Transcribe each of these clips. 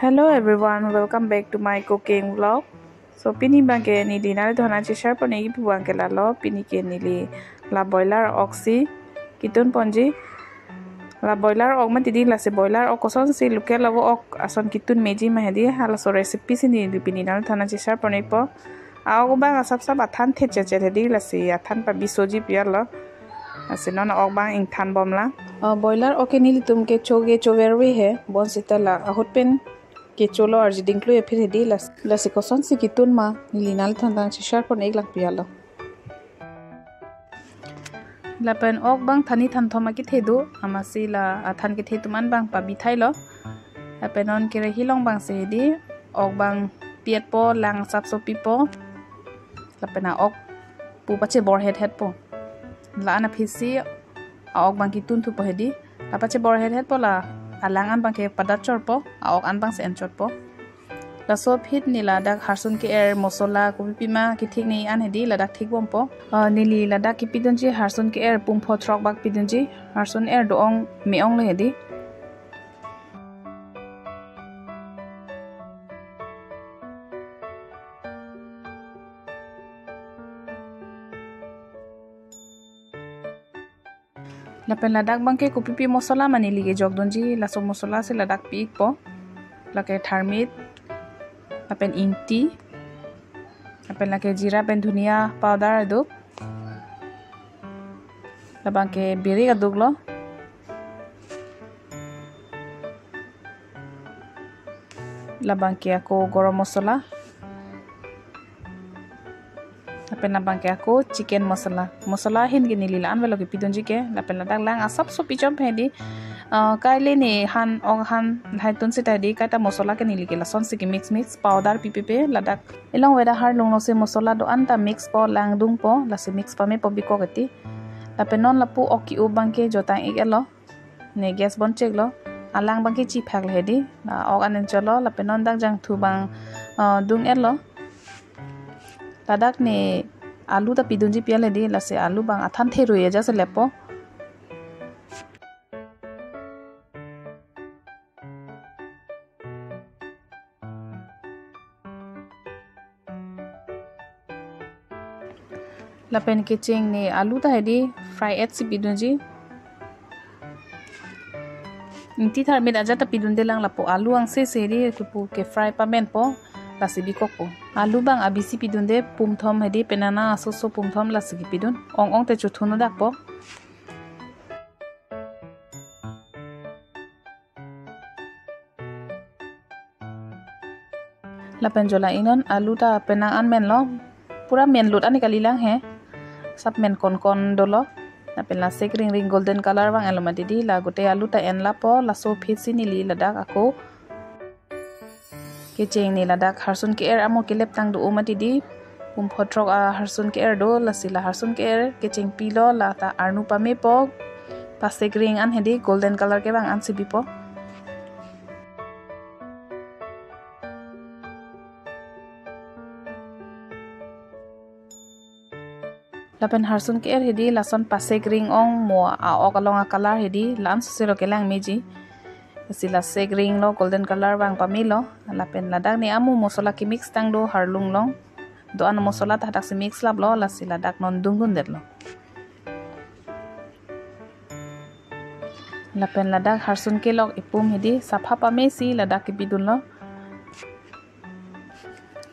Hello everyone, welcome back to my cooking vlog. So pini bangke ni dinner dhona chishar pone ibu bangke lalo pini ke nili la boiler oxy kitun ponji la boiler ok ma tidi la se boiler ok koson si luke lavo ok ason kitun meji mahedi hala so recipe si ni pini dinner dhona chishar pone po ako bang asap sap athan theche hedi la se athan pa bisoji piar lo asinon ok bang ing than bom la boiler ok nili tumke choge choverwi he bon sitala ahut pen के चोलो अर्जी डिंक्लू ये फिर Heidi लसी कोसन सी कितुन मा नीलिनाल थंदांग चिशार पर एक lakh पियालो लापन okay बांग थानी थान थोमा की थेदु अमासी ला थान के थेतुमान बांग पा बिथाइलो लापन ऑन के हिलोंग बांग से हेडी ओक बांग पियत पो लांग साप सो पिपो लापन ओक पु पचे बोर हेड पो ला ना फिसी ओक बांग कितुन थु पो हेडी ला पचे बोर हेड पो ला alang an bang ke padat chor po aok an bang se en chor po la so phit ni la dak harsun ke air mosola ko pima ki thik ni an hedi la dak thik bom po nili la dak ki pidon ji harsun ke air pum pho throk bak pidon ji harsun air do ong me ong le hedi lapen ladak bangke kupipi mosola mani lige jogdonji laso mosola se ladak pik po lake tharmit lapen inti lapen lake jira pen dhunia powder aduk labangke biri aduk lo labangke ako gorom mosola lapen labang ke aku chicken masala hin gini lila an velo ke pidonji ke lapen ladak lang asap so pichom phedi kaile ni han ong han haitun se tadi kata masala ke nili ke lason se ke mix powder pipipe ladak elong weda har lung no se masala do anta mix po lang dung po la se mix pa me po biko gati lapen non lapu oki u bangke jotang ek elo ne gas bon check lo alang bangke chi phak hedi ok anen cholo lapen non dak jang thu bang dung elo ladak ne alu ta pidunji piale di la se alu bang athan theru ye ja se lepo la pen ke ching ne alu ta hedi fry et si pidunji inti thar me aja ta pidunde lang lapo alu ang se ri kupu ke fry pa men po lasi bikoko alu bang abisi pidunde pum thom hedi penana aso pum thom lasi pidun ong te chuthunu dakpo lapen jola inon alu ta penang an men lo pura men lut ani kalilang he sap men kon dolo lapen la sek ring golden color bang elomati di la gote alu ta en la po la so phit sinili ladak ako ke cheng ni ladak harsun ke air amo ke lep tang do umati di pum photrok a harsun ke air do lasila harsun ke air ke cheng pilo la ta arnu pame po pase ring an hedi golden color ke bang an sibi po lapen harsun ke air hedi lason pase ring ong mo a ok along a color hedi lan sero ke lang meji sila seg ring lo golden color bang pamilo lapen ladak ni amu mosola ki mix tang do harlung long do an mosola ta dak se mix lab lo la sila dak non dung det lo lapen ladak harsun ke lok ipum hedi sapha pame si ladak ki bidun lo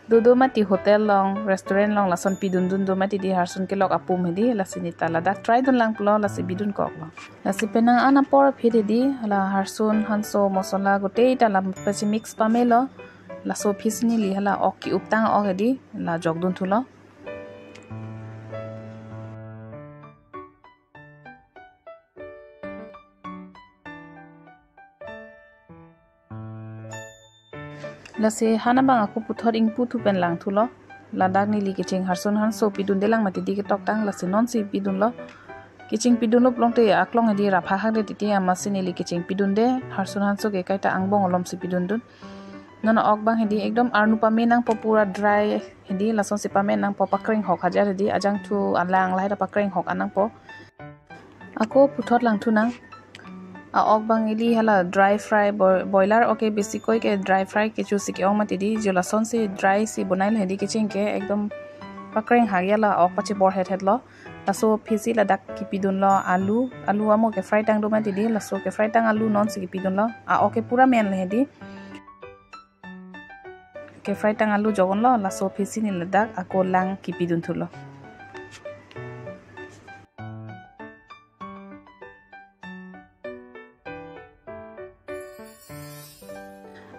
do mati hotel long restaurant long lason pidun dun do mati di harsun ke lok apum hedi lasini ta ladak try dun lang plo lasi bidun kok lo lasi penang ana por phiri di la harsun hanso mosola gote ta lam pasi mix pamelo la so phisni li hala okki uptang ok hedi la jogdun thulo lase hana bang aku puthor ing puthu pen lang thulo ladak ni li ke ching harsun han so pidun delang mati di ke tok tang lase non si pidun lo kiching pidun lo plong te aklong edi rapha hak de titi amasini li kiching pidun de harsun han so ke kaita angbong olom si pidun dun non ok bang hedi ekdom arnu pame nang popura dry hedi lason si pame nang popakring hok hajar hedi ajang thu alang lai da pakring hok anang po ako puthor lang thu nang ok bang ili hala dry fry boiler okay besi koi ke dry fry ke chu sik ong mati di jola son si dry si bonai le di ke ching ke ekdom pakreng hagya la ok pachi bor het lo laso phisi la dak ki pidun lo alu amo ke fry tang do mati di laso ke fry tang alu non si ki pidun lo okay pura men le di ke fry tang alu jogon lo laso phisi ni la dak ako lang ki pidun thulo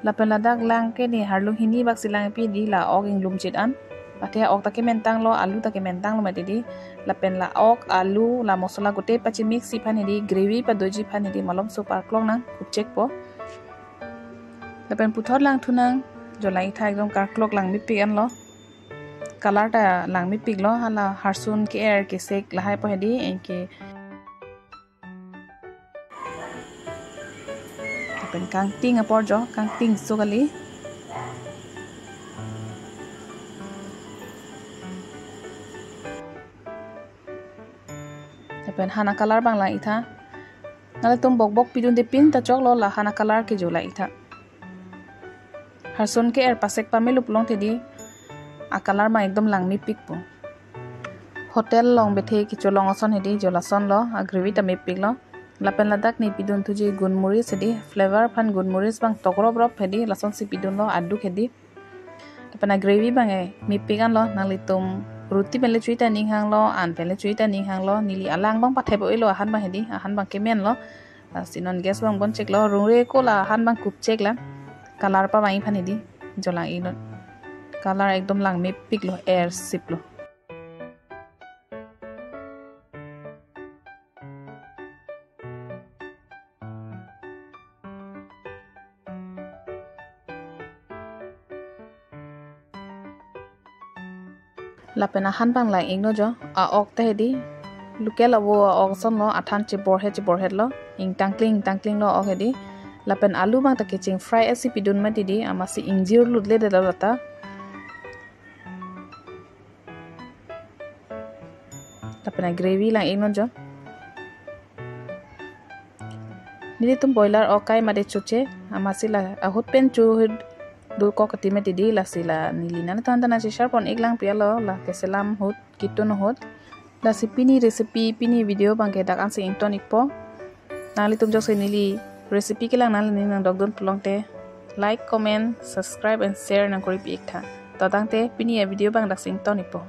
lapen ladak lang ke ni harlung hini bak silang pi di la ok ing lum chit an pathia ok take mentang lo alu take mentang lo mati di lapen la ok alu la mosla gote pachi mix si phani di gravy pa doji phani di malom so par klong na kupchek po lapen puthor lang thunang jolai thai ekdom kar klok lang mi pik an lo color ta lang mi pik lo hala harsun ke air ke sek lahai po hedi enke lapen kang ting apor jo kang ting so kali lapen hana color bang la itha nale tum bok pidun de pin ta chok lo la hana color ke jola itha harsun ke air pasek pamelu plong thedi a color ma ekdom lang mi pik po hotel long bethe ki cholong ason hedi jola son lo a gravy ta mi pik lo lapen ladak ni pidun tuji gunmuris hedi flavor phan gunmuris bang tokro brop hedi lason si pidun lo aduk hedi lapen a gravy bang e mi pikan lo nali tum ruti pele chuita ning hang lo an pele chuita ning hang lo nili alang bang pathe bo ilo ahan bang hedi ahan bang kemen lo sinon gas bang bon check lo rungre ko la ahan bang kup check la color pa mai phan hedi jola ino color ekdom lang mi pik lo air sip lo lapena han bang lai ing no jo a ok te hedi lukel abo ok son lo athan che bor het lo ing tangkling lo ok hedi lapen alu bang ta kitching fry asi pidun ma didi amasi ingjir ludle de lata lapena gravy lang ing no jo nili tum boiler okai made chuche amasi la ahut pen chu do ko kati me didi la sila nili na tan tan che shar pon eklang pialo la keselam hot kitun hot la sipini recipe pini video bangke dak an sing tonic po nali tum jo se nili recipe kelang nali nang dogdon plong te like comment subscribe and share nang kori pi ekta tadang te pini video bang dak sing tonic po